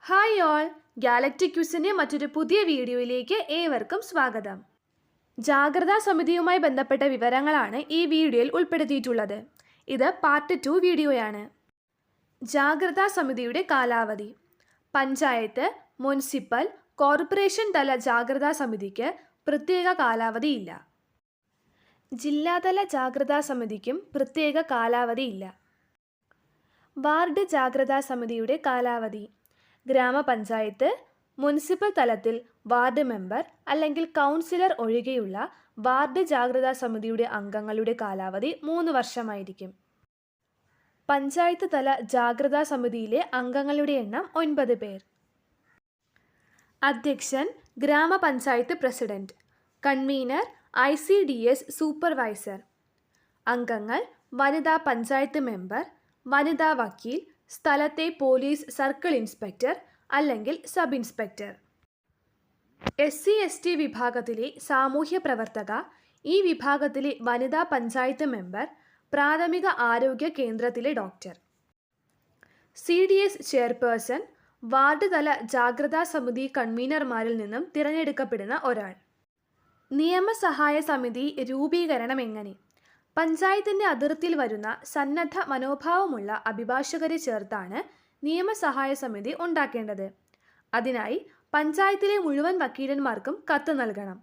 Hi all, galactic ക്വിസിൻ്റെ മറ്റൊരു പുതിയ വീഡിയോയിലേക്ക് ഏവർക്കും സ്വാഗതം. ജാഗ്രതാ സമിതിയുമായി ബന്ധപ്പെട്ട വിവരങ്ങളാണ് ഈ വീഡിയോയിൽ ഉൾപ്പെടുത്തിയിട്ടുള്ളത്. ഇത് പാർട്ട് 2 വീഡിയോയാണ്. ജാഗ്രതാ സമിതിയുടെ കാലാവധി. പഞ്ചായത്ത്, മുനിസിപ്പൽ, കോർപ്പറേഷൻ തല ജാഗ്രതാ സമിതിക്ക് പ്രത്യേക കാലാവധിയില്ല. ജില്ലാതല ജാഗ്രതാ സമിതിക്കും പ്രത്യേക കാലാവധിയില്ല. വാർഡ് ജാഗ്രതാ സമിതിയുടെ കാലാവധി. ഗ്രാമപഞ്ചായത്ത്, മുനിസിപ്പൽ തലത്തിൽ വാർഡ് മെമ്പർ അല്ലെങ്കിൽ കൗൺസിലർ ഒഴികെയുള്ള വാർഡ് ജാഗ്രതാ സമിതിയുടെ അംഗങ്ങളുടെ കാലാവധി 3 വർഷമായിരിക്കും. പഞ്ചായത്ത് തല ജാഗ്രതാ സമിതിയിലെ അംഗങ്ങളുടെ എണ്ണം 9 പേർ. അധ്യക്ഷൻ ഗ്രാമപഞ്ചായത്ത് പ്രസിഡന്റ്. Convener ICDS supervisor. അംഗങ്ങൾ വനിതാ പഞ്ചായത്ത് മെമ്പർ, വനിതാ വക്കീൽ, സ്ഥലത്തെ പോലീസ് സർക്കിൾ ഇൻസ്പെക്ടർ അല്ലെങ്കിൽ സബ് ഇൻസ്പെക്ടർ. SC/ST വിഭാഗത്തിലെ സാമൂഹ്യ പ്രവർത്തക, ഈ വിഭാഗത്തിലെ വനിതാ പഞ്ചായത്ത് മെമ്പർ, പ്രാഥമിക ആരോഗ്യ കേന്ദ്രത്തിലെ ഡോക്ടർ. CDS ചെയർപേഴ്സൺ വാർഡ് തല ജാഗ്രതാ സമിതി കൺവീനർമാരിൽ നിന്നും തിരഞ്ഞെടുക്കപ്പെടുന്ന ഒരാൾ. നിയമസഹായ സമിതി രൂപീകരണം എങ്ങനെ? പഞ്ചായത്തിൻ്റെ അതിർത്തിയിൽ വരുന്ന സന്നദ്ധ മനോഭാവമുള്ള അഭിഭാഷകരെ ചേർത്താണ് നിയമസഹായ സമിതി ഉണ്ടാക്കേണ്ടത്. അതിനായി പഞ്ചായത്തിലെ മുഴുവൻ വക്കീലന്മാർക്കും കത്ത് നൽകണം.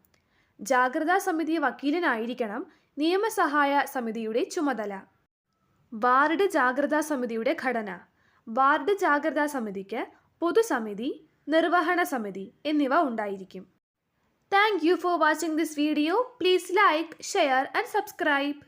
ജാഗ്രതാ സമിതി വക്കീലനായിരിക്കണം നിയമസഹായ സമിതിയുടെ ചുമതല. വാർഡ് ജാഗ്രതാ സമിതിയുടെ ഘടന. വാർഡ് ജാഗ്രതാ സമിതിക്ക് പൊതുസമിതി, നിർവഹണ സമിതി എന്നിവ ഉണ്ടായിരിക്കും. Thank you for watching this video. Please like, share and subscribe.